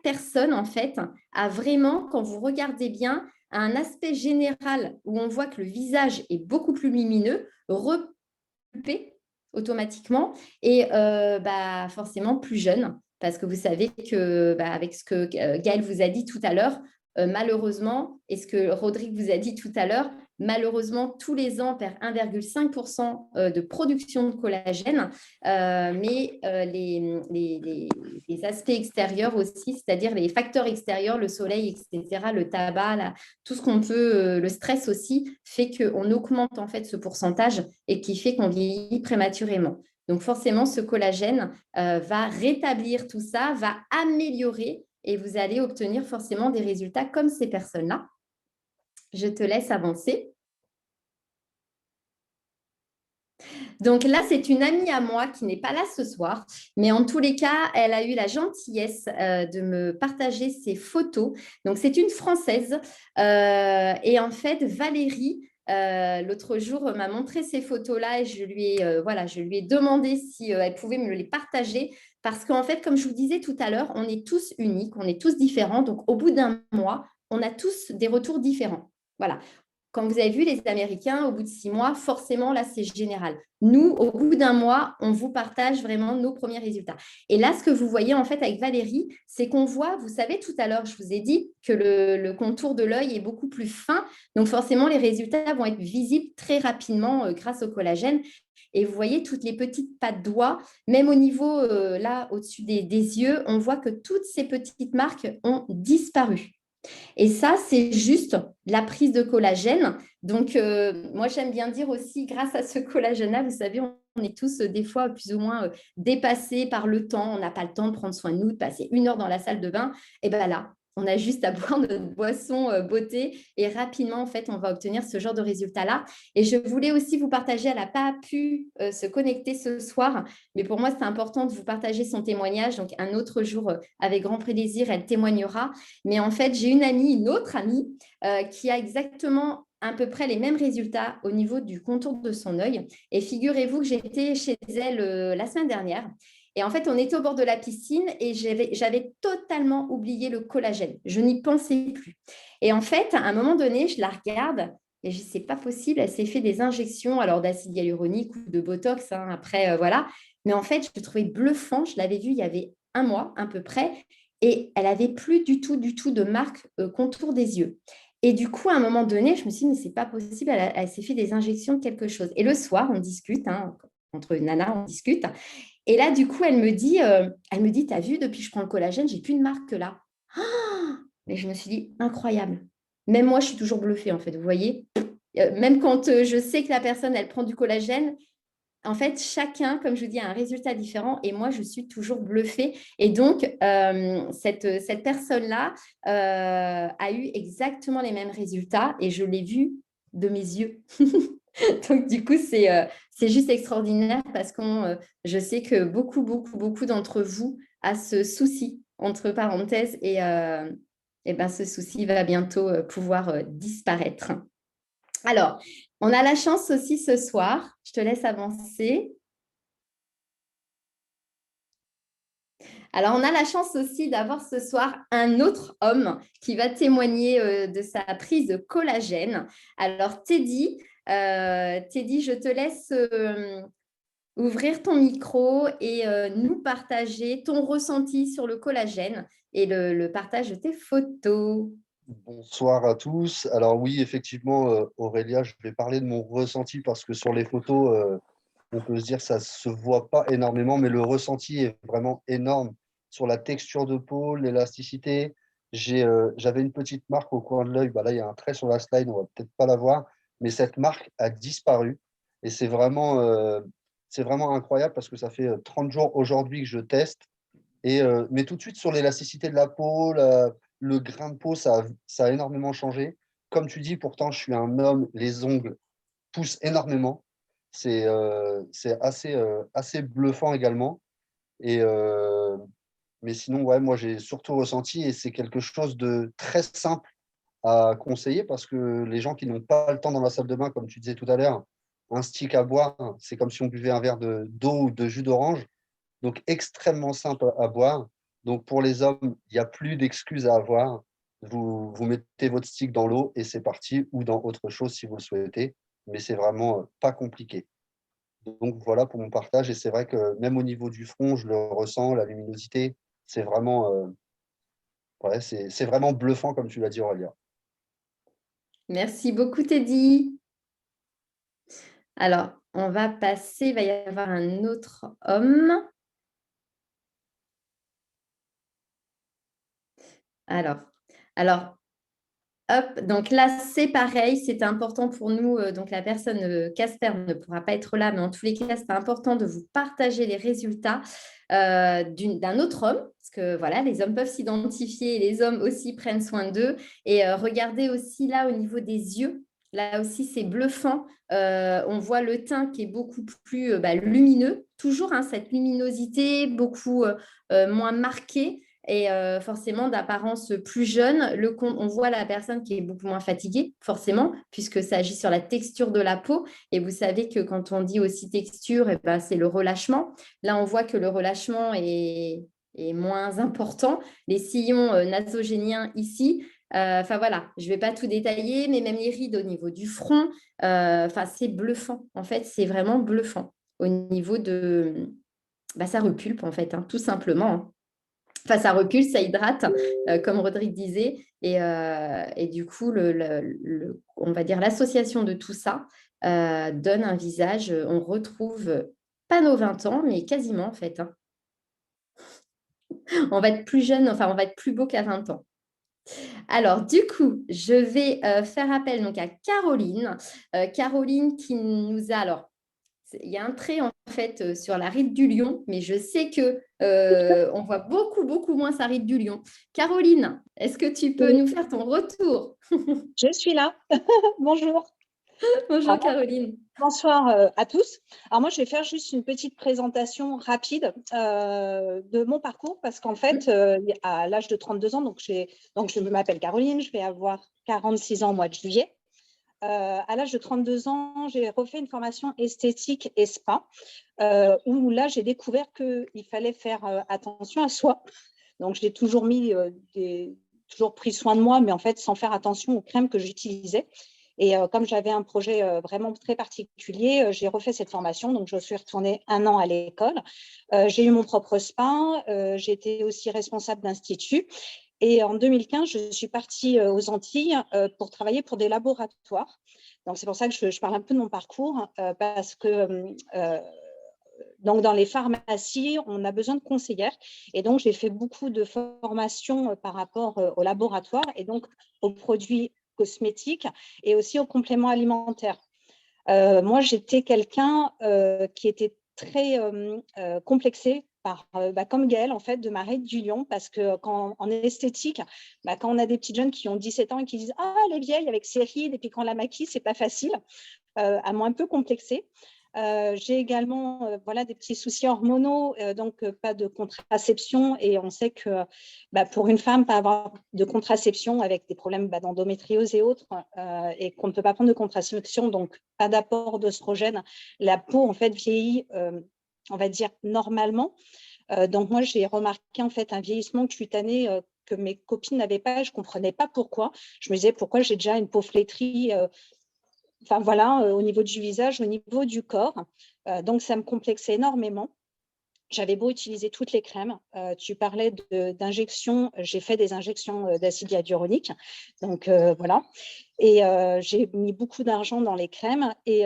personne, en fait, a vraiment, quand vous regardez bien, un aspect général où on voit que le visage est beaucoup plus lumineux, repulpé automatiquement et forcément plus jeune. Parce que vous savez que, avec ce que Gaëlle vous a dit tout à l'heure, malheureusement, et ce que Rodrigue vous a dit tout à l'heure, malheureusement, tous les ans, on perd 1,5% de production de collagène, mais les aspects extérieurs aussi, c'est-à-dire les facteurs extérieurs, le soleil, etc., le tabac, tout ce qu'on peut, le stress aussi, fait qu'on augmente en fait ce pourcentage et qui fait qu'on vieillit prématurément. Donc forcément, ce collagène va rétablir tout ça, va améliorer et vous allez obtenir forcément des résultats comme ces personnes-là. Je te laisse avancer. Donc là, c'est une amie à moi qui n'est pas là ce soir, mais en tous les cas, elle a eu la gentillesse de me partager ses photos. Donc, c'est une Française et en fait, Valérie, l'autre jour, m'a montré ces photos-là et je lui ai demandé si elle pouvait me les partager parce qu'en fait, comme je vous disais tout à l'heure, on est tous uniques, on est tous différents. Donc, au bout d'un mois, on a tous des retours différents. Voilà. Quand vous avez vu les Américains, au bout de 6 mois, forcément, là, c'est général. Nous, au bout d'un mois, on vous partage vraiment nos premiers résultats. Et là, ce que vous voyez en fait avec Valérie, c'est qu'on voit, vous savez, tout à l'heure, je vous ai dit que le contour de l'œil est beaucoup plus fin. Donc, forcément, les résultats vont être visibles très rapidement grâce au collagène. Et vous voyez toutes les petites pattes doigts, même au niveau, là, au-dessus des yeux, on voit que toutes ces petites marques ont disparu. Et ça, c'est juste la prise de collagène. Donc, moi, j'aime bien dire aussi, grâce à ce collagène-là, vous savez, on est tous des fois plus ou moins dépassés par le temps. On n'a pas le temps de prendre soin de nous, de passer 1 heure dans la salle de bain. Et bien là, on a juste à boire notre boisson beauté et rapidement, en fait, on va obtenir ce genre de résultat-là. Et je voulais aussi vous partager, elle n'a pas pu se connecter ce soir, mais pour moi, c'est important de vous partager son témoignage. Donc, un autre jour, avec grand plaisir, elle témoignera. Mais en fait, j'ai une autre amie qui a exactement à peu près les mêmes résultats au niveau du contour de son œil. Et figurez-vous que j'étais chez elle la semaine dernière. Et en fait, on était au bord de la piscine et j'avais totalement oublié le collagène. Je n'y pensais plus. Et en fait, à un moment donné, je la regarde et je dis, c'est pas possible. Elle s'est fait des injections alors d'acide hyaluronique ou de Botox. Après, voilà. Mais en fait, je le trouvais bluffant. Je l'avais vue il y avait 1 mois à peu près. Et elle n'avait plus du tout de marque contour des yeux. Et du coup, à un moment donné, je me suis dit, mais c'est pas possible. Elle s'est fait des injections de quelque chose. Et le soir, on discute, entre nanas, on discute. Et là, du coup, elle me dit, t'as vu, depuis que je prends le collagène, j'ai plus de marque que là. Et je me suis dit, incroyable. Même moi, je suis toujours bluffée, en fait, vous voyez. Même quand je sais que la personne, elle prend du collagène, en fait, chacun, comme je vous dis, a un résultat différent et moi, je suis toujours bluffée. Et donc, cette personne-là a eu exactement les mêmes résultats et je l'ai vu de mes yeux. Donc, du coup, c'est juste extraordinaire parce que je sais que beaucoup d'entre vous a ce souci, entre parenthèses, et ben, ce souci va bientôt pouvoir disparaître. Alors, on a la chance aussi ce soir, je te laisse avancer. Alors, on a la chance aussi d'avoir ce soir un autre homme qui va témoigner de sa prise de collagène. Alors, Teddy, je te laisse ouvrir ton micro et nous partager ton ressenti sur le collagène et le partage de tes photos. Bonsoir à tous. Alors oui, effectivement, Aurélia, je vais parler de mon ressenti parce que sur les photos, on peut se dire que ça ne se voit pas énormément, mais le ressenti est vraiment énorme sur la texture de peau, l'élasticité. J'avais une petite marque au coin de l'œil. Bah là, il y a un trait sur la slide, on va peut-être pas la voir, mais cette marque a disparu. Et c'est vraiment incroyable parce que ça fait 30 jours aujourd'hui que je teste. Mais tout de suite, sur l'élasticité de la peau, le grain de peau, ça a énormément changé. Comme tu dis, pourtant, je suis un homme, les ongles poussent énormément. C'est assez bluffant également. Et, euh, mais sinon, ouais, moi, j'ai surtout ressenti, et c'est quelque chose de très simple à conseiller parce que les gens qui n'ont pas le temps dans la salle de bain, comme tu disais tout à l'heure, un stick à boire, c'est comme si on buvait un verre d'eau ou de jus d'orange. Donc, extrêmement simple à boire. Donc, pour les hommes, il n'y a plus d'excuses à avoir. Vous mettez votre stick dans l'eau et c'est parti, ou dans autre chose si vous le souhaitez. Mais c'est vraiment pas compliqué. Donc, voilà pour mon partage. Et c'est vrai que même au niveau du front, je le ressens, la luminosité, c'est vraiment, ouais, c'est vraiment bluffant, comme tu l'as dit, Aurélia. Merci beaucoup, Teddy. Alors, on va passer, il va y avoir un autre homme. Alors, hop, donc là, c'est pareil, c'est important pour nous. Donc, la personne, Casper, ne pourra pas être là, mais en tous les cas, c'est important de vous partager les résultats d'un autre homme, parce que voilà, les hommes peuvent s'identifier et les hommes aussi prennent soin d'eux. Et regardez aussi là au niveau des yeux. Là aussi, c'est bluffant. On voit le teint qui est beaucoup plus lumineux. Toujours cette luminosité, beaucoup moins marquée et forcément d'apparence plus jeune. On voit la personne qui est beaucoup moins fatiguée, forcément, puisque ça agit sur la texture de la peau. Et vous savez que quand on dit aussi texture, c'est le relâchement. Là, on voit que le relâchement est moins important. Les sillons nasogéniens ici, voilà, je ne vais pas tout détailler, mais même les rides au niveau du front, c'est bluffant. En fait, c'est vraiment bluffant au niveau de sa repulpe, en fait, tout simplement. Enfin, ça recule, ça hydrate, comme Rodrigue disait. Et du coup, on va dire l'association de tout ça donne un visage. On retrouve pas nos 20 ans, mais quasiment en fait. On va être plus jeune, enfin, on va être plus beau qu'à 20 ans. Alors, du coup, je vais faire appel donc, à Caroline. Caroline qui nous a... Alors, il y a un trait en fait sur la ride du lion, mais je sais que on voit beaucoup moins sa ride du lion. Caroline, est-ce que tu peux nous faire ton retour? Je suis là. Bonjour. Bonjour Caroline. Bonsoir à tous. Alors moi, je vais faire juste une petite présentation rapide de mon parcours parce qu'en fait, à l'âge de 32 ans, donc je m'appelle Caroline, je vais avoir 46 ans au mois de juillet. À l'âge de 32 ans, j'ai refait une formation esthétique et spa où là, j'ai découvert qu'il fallait faire attention à soi. Donc, j'ai toujours toujours pris soin de moi, mais en fait, sans faire attention aux crèmes que j'utilisais. Et comme j'avais un projet vraiment très particulier, j'ai refait cette formation. Donc, je suis retournée 1 an à l'école. J'ai eu mon propre spa. J'ai été aussi responsable d'institut. Et en 2015, je suis partie aux Antilles pour travailler pour des laboratoires. Donc, c'est pour ça que je parle un peu de mon parcours, parce que donc, dans les pharmacies, on a besoin de conseillères. Et donc, j'ai fait beaucoup de formations par rapport aux laboratoires et donc aux produits cosmétiques et aussi aux compléments alimentaires. Moi, j'étais quelqu'un qui était très complexé comme Gaëlle, en fait, de ma ride du lion, parce que en esthétique, quand on a des petites jeunes qui ont 17 ans et qui disent « Ah, elle est vieille avec ses rides », et puis quand on la maquille, c'est pas facile, elles m'ont un peu complexée. J'ai également des petits soucis hormonaux, donc pas de contraception. Et on sait que pour une femme, pas avoir de contraception avec des problèmes d'endométriose et autres, et qu'on ne peut pas prendre de contraception, donc pas d'apport d'oestrogène, la peau en fait vieillit, on va dire normalement. Donc moi, j'ai remarqué en fait un vieillissement cutané que mes copines n'avaient pas. Je ne comprenais pas pourquoi. Je me disais pourquoi j'ai déjà une peau flétrie. Au niveau du visage, au niveau du corps. Donc, ça me complexait énormément. J'avais beau utiliser toutes les crèmes. Tu parlais d'injections. J'ai fait des injections d'acide hyaluronique. Donc, voilà. Et j'ai mis beaucoup d'argent dans les crèmes. Et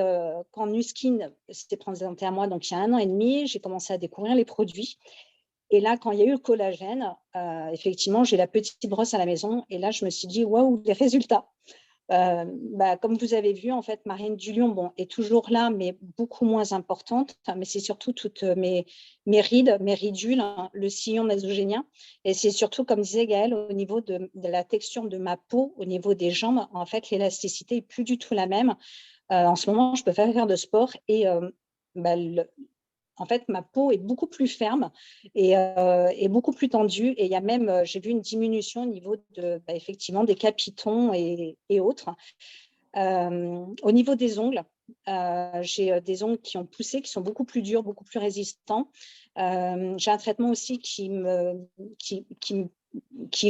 quand Nuskin s'était présenté à moi, donc il y a 1 an et demi, j'ai commencé à découvrir les produits. Et là, quand il y a eu le collagène, effectivement, j'ai la petite brosse à la maison. Et là, je me suis dit, waouh, les résultats. Comme vous avez vu, en fait, ma reine du lion est toujours là, mais beaucoup moins importante. Mais c'est surtout toutes mes rides, mes ridules, hein, le sillon nasogénien. Et c'est surtout, comme disait Gaëlle, au niveau de la texture de ma peau, au niveau des jambes, en fait, l'élasticité n'est plus du tout la même. En ce moment, je peux pas faire de sport et en fait, ma peau est beaucoup plus ferme et beaucoup plus tendue. Et il y a même, j'ai vu une diminution au niveau effectivement, des capitons et autres. Au niveau des ongles, j'ai des ongles qui ont poussé, qui sont beaucoup plus durs, beaucoup plus résistants. J'ai un traitement aussi qui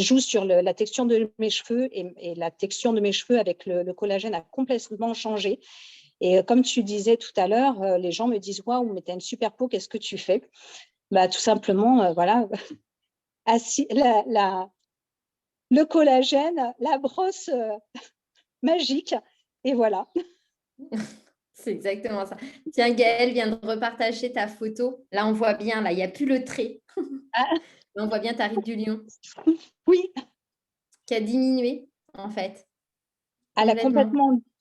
joue sur la texture de mes cheveux et la texture de mes cheveux avec le collagène a complètement changé. Et comme tu disais tout à l'heure, les gens me disent « Waouh, mais tu as une super peau, qu'est-ce que tu fais ?» Tout simplement, le collagène, la brosse magique, et voilà. C'est exactement ça. Tiens, Gaëlle vient de repartager ta photo. Là, on voit bien, là, il n'y a plus le trait. Là, on voit bien ta ride du lion. Oui. Qui a diminué, en fait. Elle a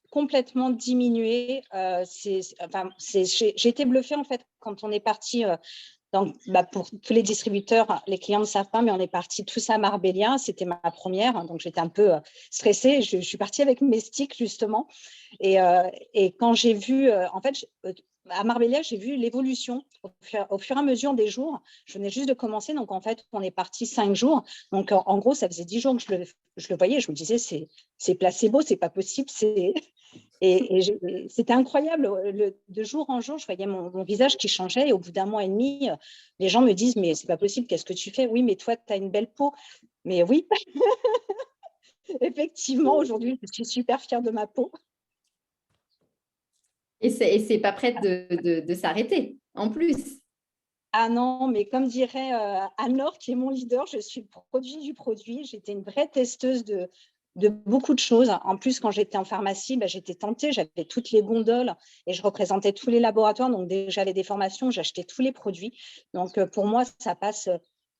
complètement diminué. J'ai été bluffée, en fait, quand on est parti. Pour tous les distributeurs, les clients ne savent pas, mais on est partis tous à Marbella. C'était ma première, donc j'étais un peu stressée. Je suis partie avec mes sticks, justement. Et quand j'ai vu, en fait, à Marbella, j'ai vu l'évolution au fur et à mesure des jours. Je venais juste de commencer, donc en fait, on est parti 5 jours. Donc en gros, ça faisait 10 jours que je le voyais. Je me disais, c'est placebo, c'est pas possible. Et c'était incroyable. De jour en jour, je voyais mon visage qui changeait. Et au bout d'1 mois et demi, les gens me disent « Mais c'est pas possible, qu'est-ce que tu fais ?» « Oui, mais toi, tu as une belle peau. » Mais oui, effectivement, aujourd'hui, je suis super fière de ma peau. Et c'est pas prête de s'arrêter, en plus. Ah non, mais comme dirait Anne-Laure, qui est mon leader, je suis le produit du produit. J'étais une vraie testeuse de beaucoup de choses. En plus, quand j'étais en pharmacie, j'étais tentée, j'avais toutes les gondoles et je représentais tous les laboratoires. Donc, déjà, j'avais des formations, j'achetais tous les produits. Donc, pour moi, ça passe…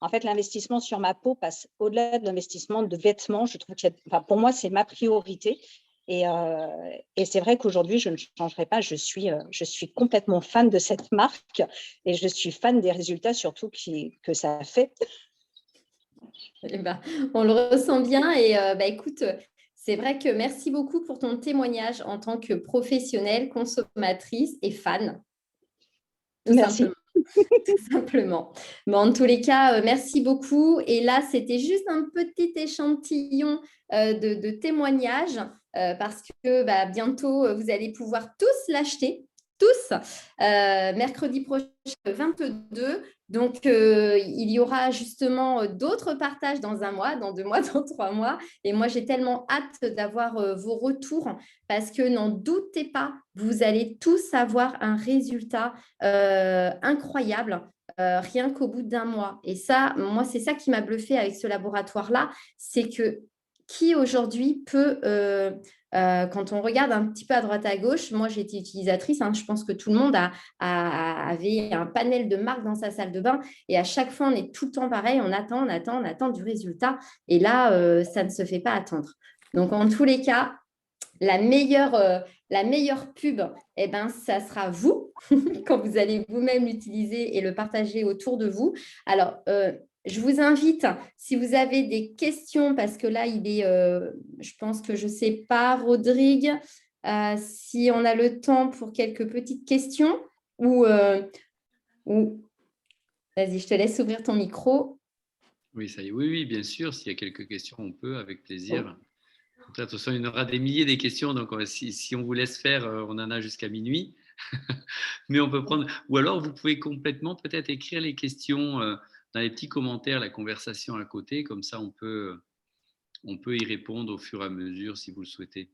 En fait, l'investissement sur ma peau passe au-delà de l'investissement de vêtements. Je trouve que pour moi, c'est ma priorité. Et c'est vrai qu'aujourd'hui, je ne changerai pas. Je suis complètement fan de cette marque et je suis fan des résultats surtout que ça fait. On le ressent bien. Et écoute, c'est vrai que merci beaucoup pour ton témoignage en tant que professionnelle, consommatrice et fan. Merci. Tout simplement. Bon, en tous les cas, merci beaucoup. Et là, c'était juste un petit échantillon de témoignages parce que bientôt, vous allez pouvoir tous l'acheter. Tous, mercredi prochain, 22. Donc, il y aura justement d'autres partages dans 1 mois, dans 2 mois, dans 3 mois. Et moi, j'ai tellement hâte d'avoir vos retours parce que n'en doutez pas, vous allez tous avoir un résultat incroyable rien qu'au bout d'1 mois. Et ça, moi, c'est ça qui m'a bluffé avec ce laboratoire-là, c'est que qui aujourd'hui peut… quand on regarde un petit peu à droite à gauche, moi j'ai été utilisatrice, je pense que tout le monde avait un panel de marques dans sa salle de bain et à chaque fois on est tout le temps pareil, on attend du résultat et là ça ne se fait pas attendre. Donc en tous les cas, la meilleure pub, eh ben, ça sera vous, quand vous allez vous-même l'utiliser et le partager autour de vous. Alors, je vous invite, si vous avez des questions, parce que là, je pense que je ne sais pas, Rodrigue, si on a le temps pour quelques petites questions ou vas-y, je te laisse ouvrir ton micro. Oui, ça y est. Oui, oui, bien sûr. S'il y a quelques questions, on peut, avec plaisir. De toute façon, il y en aura des milliers des questions. Donc, si on vous laisse faire, on en a jusqu'à minuit. Mais on peut prendre. Ou alors, vous pouvez complètement peut-être écrire les questions dans les petits commentaires, la conversation à côté. Comme ça, on peut y répondre au fur et à mesure si vous le souhaitez.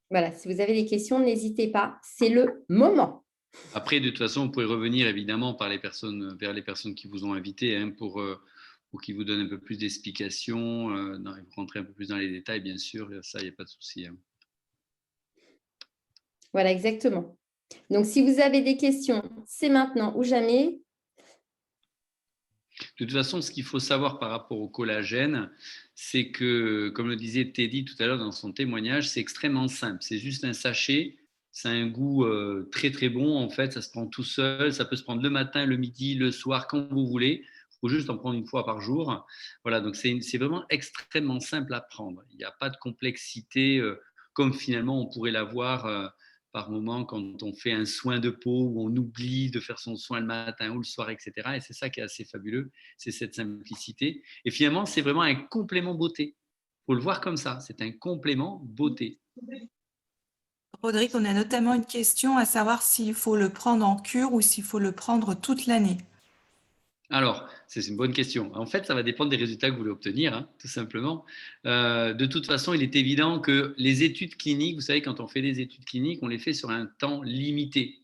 Voilà, si vous avez des questions, n'hésitez pas. C'est le moment. Après, de toute façon, vous pouvez revenir évidemment vers les personnes qui vous ont invité pour qu'ils vous donnent un peu plus d'explications, rentrer un peu plus dans les détails, bien sûr. Ça, il n'y a pas de souci. Voilà, exactement. Donc, si vous avez des questions, c'est maintenant ou jamais. De toute façon, ce qu'il faut savoir par rapport au collagène, c'est que, comme le disait Teddy tout à l'heure dans son témoignage, c'est extrêmement simple. C'est juste un sachet. Ça a un goût très très bon. En fait, ça se prend tout seul. Ça peut se prendre le matin, le midi, le soir, quand vous voulez. Il faut juste en prendre une fois par jour. Voilà, donc c'est vraiment extrêmement simple à prendre. Il n'y a pas de complexité comme finalement on pourrait l'avoir par moment quand on fait un soin de peau où on oublie de faire son soin le matin ou le soir, etc. Et c'est ça qui est assez fabuleux, c'est cette simplicité. Et finalement, c'est vraiment un complément beauté. Il faut le voir comme ça, c'est un complément beauté. Rodrigue, on a notamment une question à savoir s'il faut le prendre en cure ou s'il faut le prendre toute l'année. Alors, c'est une bonne question. En fait, ça va dépendre des résultats que vous voulez obtenir, tout simplement. De toute façon, il est évident que les études cliniques, vous savez, quand on fait des études cliniques, on les fait sur un temps limité.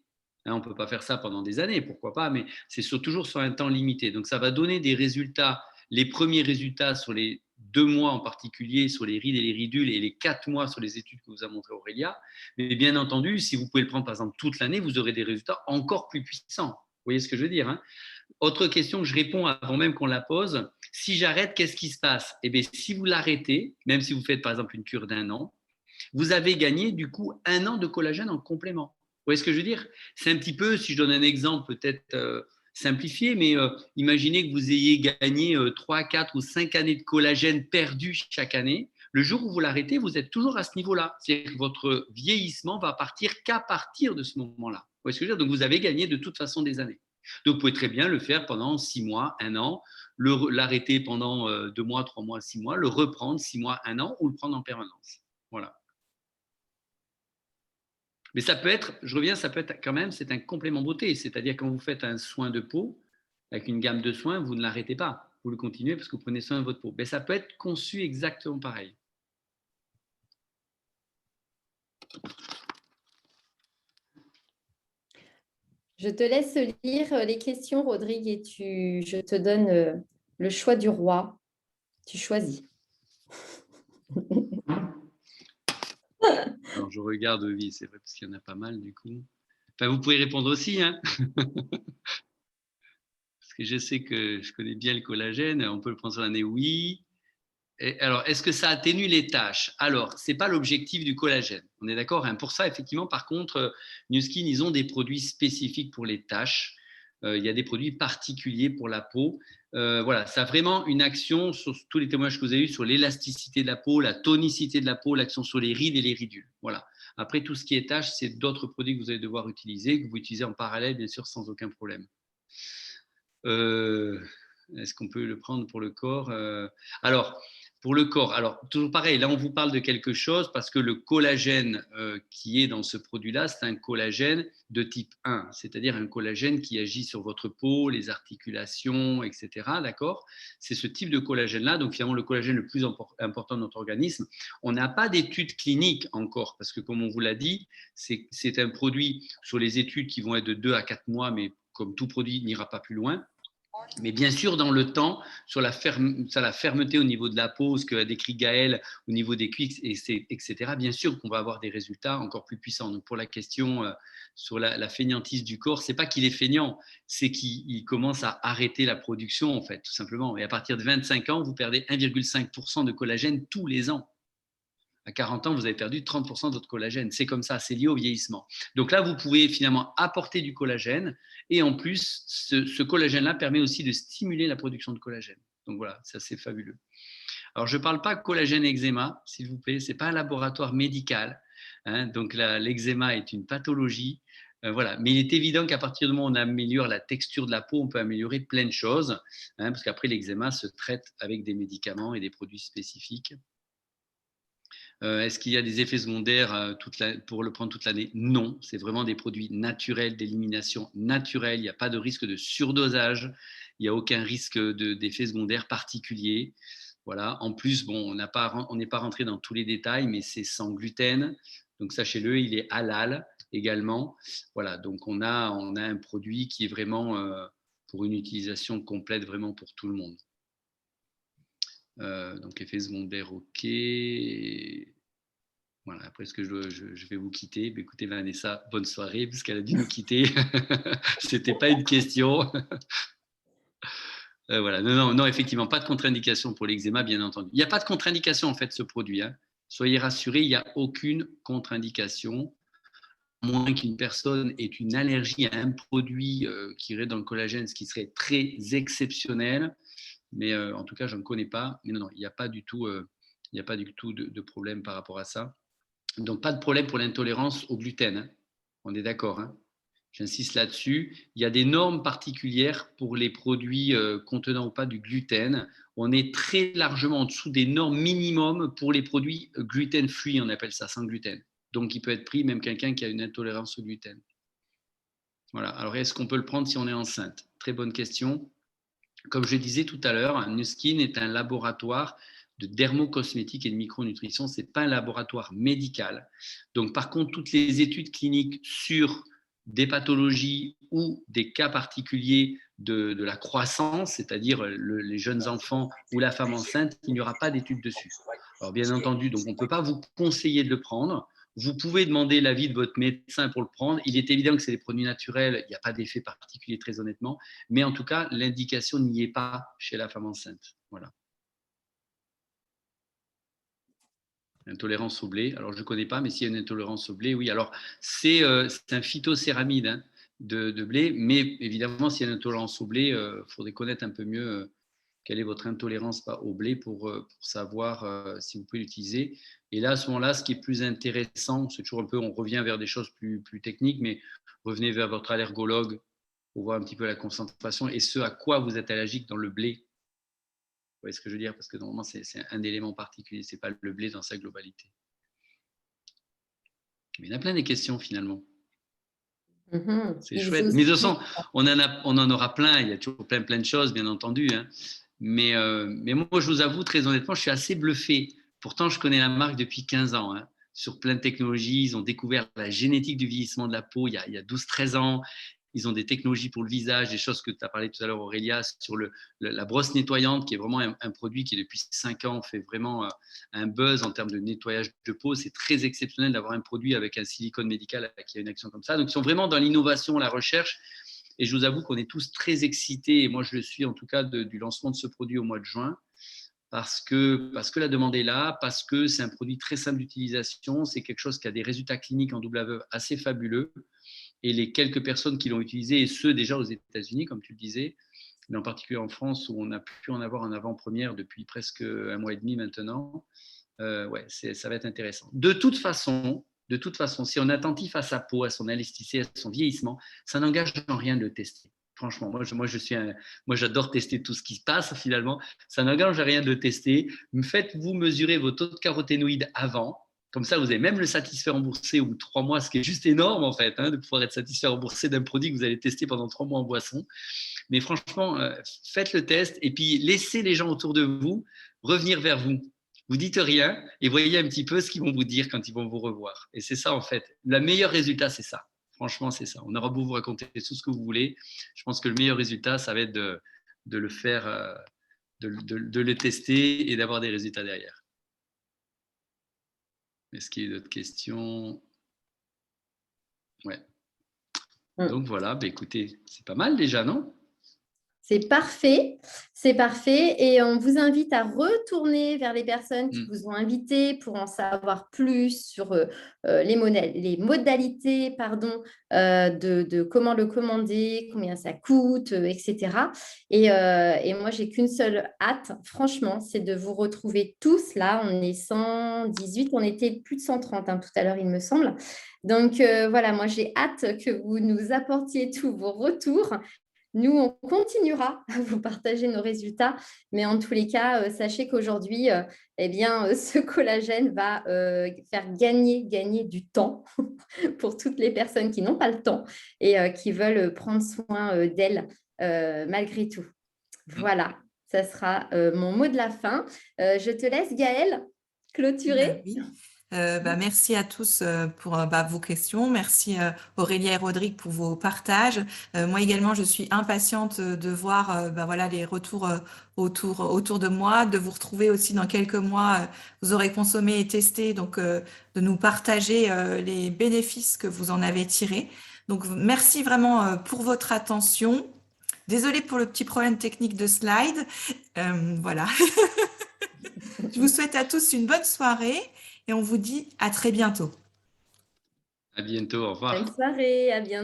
On ne peut pas faire ça pendant des années, pourquoi pas, mais c'est toujours sur un temps limité. Donc, ça va donner des résultats, les premiers résultats sur les 2 mois en particulier, sur les rides et les ridules, et les 4 mois sur les études que vous a montré Aurélia. Mais bien entendu, si vous pouvez le prendre, par exemple, toute l'année, vous aurez des résultats encore plus puissants. Vous voyez ce que je veux dire, Autre question que je réponds avant même qu'on la pose, si j'arrête, qu'est-ce qui se passe? Eh bien, si vous l'arrêtez, même si vous faites par exemple une cure d'1 an, vous avez gagné du coup 1 an de collagène en complément. Vous voyez ce que je veux dire? C'est un petit peu, si je donne un exemple peut-être simplifié, mais imaginez que vous ayez gagné 3, 4 ou 5 années de collagène perdu chaque année. Le jour où vous l'arrêtez, vous êtes toujours à ce niveau-là. C'est-à-dire que votre vieillissement va partir qu'à partir de ce moment-là. Vous voyez ce que je veux dire? Donc, vous avez gagné de toute façon des années. Donc, vous pouvez très bien le faire pendant 6 mois, 1 an, l'arrêter pendant 2 mois, 3 mois, 6 mois, le reprendre 6 mois, 1 an ou le prendre en permanence. Voilà. Mais ça peut être, je reviens, ça peut être quand même, c'est un complément beauté. C'est-à-dire quand vous faites un soin de peau, avec une gamme de soins, vous ne l'arrêtez pas. Vous le continuez parce que vous prenez soin de votre peau. Mais ça peut être conçu exactement pareil. Je te laisse lire les questions, Rodrigue, et je te donne le choix du roi. Tu choisis. Alors, je regarde, oui, c'est vrai, parce qu'il y en a pas mal, du coup. Enfin, vous pouvez répondre aussi, Parce que je sais que je connais bien le collagène. On peut le prendre sur l'année, oui. Alors, est-ce que ça atténue les taches? Alors, ce n'est pas l'objectif du collagène. On est d'accord, Pour ça, effectivement, par contre, Nu Skin, ils ont des produits spécifiques pour les taches. Il y a des produits particuliers pour la peau. Voilà, ça a vraiment une action sur tous les témoignages que vous avez eus sur l'élasticité de la peau, la tonicité de la peau, l'action sur les rides et les ridules. Voilà. Après, tout ce qui est taches, c'est d'autres produits que vous allez devoir utiliser, que vous utilisez en parallèle, bien sûr, sans aucun problème. Est-ce qu'on peut le prendre pour le corps? Alors, pour le corps, alors toujours pareil, là on vous parle de quelque chose parce que le collagène qui est dans ce produit-là, c'est un collagène de type 1, c'est-à-dire un collagène qui agit sur votre peau, les articulations, etc. D'accord? C'est ce type de collagène-là, donc finalement le collagène le plus important de notre organisme. On n'a pas d'études cliniques encore parce que comme on vous l'a dit, c'est un produit sur les études qui vont être de 2 à 4 mois, mais comme tout produit, n'ira pas plus loin. Mais bien sûr, dans le temps, sur la fermeté au niveau de la peau, ce qu'a décrit Gaël au niveau des cuisses, etc., bien sûr qu'on va avoir des résultats encore plus puissants. Donc, pour la question sur la fainéantise du corps, ce n'est pas qu'il est feignant, c'est qu'il commence à arrêter la production, en fait, tout simplement. Et à partir de 25 ans, vous perdez 1,5% de collagène tous les ans. À 40 ans, vous avez perdu 30% de votre collagène. C'est comme ça, c'est lié au vieillissement. Donc là, vous pouvez finalement apporter du collagène et en plus, ce collagène-là permet aussi de stimuler la production de collagène. Donc voilà, ça c'est fabuleux. Alors, je ne parle pas collagène eczéma, s'il vous plaît, ce n'est pas un laboratoire médical. Hein, donc, l'eczéma est une pathologie. Voilà. Mais il est évident qu'à partir du moment où on améliore la texture de la peau, on peut améliorer plein de choses. Hein, parce qu'après, l'eczéma se traite avec des médicaments et des produits spécifiques. Est-ce qu'il y a des effets secondaires pour le prendre toute l'année? Non, c'est vraiment des produits naturels, d'élimination naturelle. Il n'y a pas de risque de surdosage. Il n'y a aucun risque d'effets secondaires particuliers. Voilà. En plus, bon, on n'est pas rentré dans tous les détails, mais c'est sans gluten. Donc, sachez-le, il est halal également. Voilà. Donc, on a un produit qui est vraiment pour une utilisation complète, vraiment pour tout le monde. Donc, effets secondaires, ok. Voilà, après, est-ce que je vais vous quitter? Écoutez, Vanessa, bonne soirée, parce qu'elle a dû nous quitter. Ce n'était pas une question. Voilà. Non, effectivement, pas de contre-indication pour l'eczéma, bien entendu. Il n'y a pas de contre-indication, en fait, ce produit. Hein. Soyez rassurés, il n'y a aucune contre-indication, à moins qu'une personne ait une allergie à un produit qui irait dans le collagène, ce qui serait très exceptionnel. Mais en tout cas, je ne connais pas. Mais non, il n'y a pas du tout, de problème par rapport à ça. Donc, pas de problème pour l'intolérance au gluten. Hein. On est d'accord. Hein. J'insiste là-dessus. Il y a des normes particulières pour les produits contenant ou pas du gluten. On est très largement en dessous des normes minimum pour les produits gluten-free, on appelle ça, sans gluten. Donc, il peut être pris même quelqu'un qui a une intolérance au gluten. Voilà. Alors, est-ce qu'on peut le prendre si on est enceinte? Très bonne question. Comme je disais tout à l'heure, Nu Skin est un laboratoire de dermocosmétique et de micronutrition. Ce n'est pas un laboratoire médical. Donc, par contre, toutes les études cliniques sur des pathologies ou des cas particuliers de la croissance, c'est-à-dire les jeunes enfants ou la femme enceinte, il n'y aura pas d'études dessus. Alors, bien entendu, donc on ne peut pas vous conseiller de le prendre. Vous pouvez demander l'avis de votre médecin pour le prendre. Il est évident que c'est des produits naturels, il n'y a pas d'effet particulier, très honnêtement. Mais en tout cas, l'indication n'y est pas chez la femme enceinte. Voilà. Intolérance au blé. Alors, je ne connais pas, mais s'il y a une intolérance au blé, oui. Alors, c'est un phytocéramide hein, de blé, mais évidemment, s'il y a une intolérance au blé, il faudrait connaître un peu mieux quelle est votre intolérance au blé pour savoir si vous pouvez l'utiliser. Et là, à ce moment-là, ce qui est plus intéressant, c'est toujours un peu, on revient vers des choses plus techniques, mais revenez vers votre allergologue pour voir un petit peu la concentration et ce à quoi vous êtes allergique dans le blé. Vous voyez ce que je veux dire? Parce que normalement, c'est un élément particulier, ce n'est pas le blé dans sa globalité. Mais il y en a plein des questions finalement. C'est chouette. Mais de toute façon, on en aura plein. Il y a toujours plein de choses, bien entendu. Hein. Mais moi, je vous avoue, très honnêtement, je suis assez bluffé. Pourtant, je connais la marque depuis 15 ans. Hein, sur plein de technologies. Ils ont découvert la génétique du vieillissement de la peau il y a 12-13 ans. Ils ont des technologies pour le visage, des choses que tu as parlé tout à l'heure, Aurélia, sur la brosse nettoyante, qui est vraiment un produit qui, depuis 5 ans, fait vraiment un buzz en termes de nettoyage de peau. C'est très exceptionnel d'avoir un produit avec un silicone médical qui a une action comme ça. Donc, ils sont vraiment dans l'innovation, la recherche. Et je vous avoue qu'on est tous très excités, et moi je le suis en tout cas, du lancement de ce produit au mois de juin, parce que la demande est là, parce que c'est un produit très simple d'utilisation, c'est quelque chose qui a des résultats cliniques en double aveugle assez fabuleux. Et les quelques personnes qui l'ont utilisé, et ceux déjà aux États-Unis, comme tu le disais, mais en particulier en France, où on a pu en avoir en avant-première depuis presque 1 mois et demi maintenant, ouais, ça va être intéressant. De toute façon, si on est attentif à sa peau, à son élasticité, à son vieillissement, ça n'engage en rien de le tester. Franchement, moi j'adore tester tout ce qui se passe finalement. Ça n'engage en rien de le tester. Faites-vous mesurer vos taux de caroténoïdes avant. Comme ça, vous avez même le satisfait remboursé au bout de 3 mois, ce qui est juste énorme en fait, hein, de pouvoir être satisfait remboursé d'un produit que vous allez tester pendant 3 mois en boisson. Mais franchement, faites le test et puis laissez les gens autour de vous revenir vers vous. Vous dites rien et voyez un petit peu ce qu'ils vont vous dire quand ils vont vous revoir. Et c'est ça en fait. Le meilleur résultat, c'est ça. Franchement, c'est ça. On aura beau vous raconter tout ce que vous voulez. Je pense que le meilleur résultat, ça va être de le faire, de le tester et d'avoir des résultats derrière. Est-ce qu'il y a d'autres questions? Ouais. Donc voilà, écoutez, c'est pas mal déjà, non? C'est parfait, et on vous invite à retourner vers les personnes qui vous ont invité pour en savoir plus sur les modalités de comment le commander, combien ça coûte, etc. Et moi, j'ai qu'une seule hâte, franchement, c'est de vous retrouver tous là. On est 118, on était plus de 130 tout à l'heure, il me semble. Donc voilà, moi j'ai hâte que vous nous apportiez tous vos retours. Nous, on continuera à vous partager nos résultats, mais en tous les cas, sachez qu'aujourd'hui, ce collagène va faire gagner du temps pour toutes les personnes qui n'ont pas le temps et qui veulent prendre soin d'elles malgré tout. Voilà, ça sera mon mot de la fin. Je te laisse, Gaëlle, clôturer. Oui. Merci à tous pour vos questions. Merci Aurélia et Rodrigue pour vos partages. Moi également, je suis impatiente de voir les retours autour de moi, de vous retrouver aussi dans quelques mois. Vous aurez consommé et testé, donc de nous partager les bénéfices que vous en avez tirés. Donc merci vraiment pour votre attention. Désolée pour le petit problème technique de slide. Voilà. Je vous souhaite à tous une bonne soirée. Et on vous dit à très bientôt. À bientôt, au revoir. Bonne soirée, à bientôt.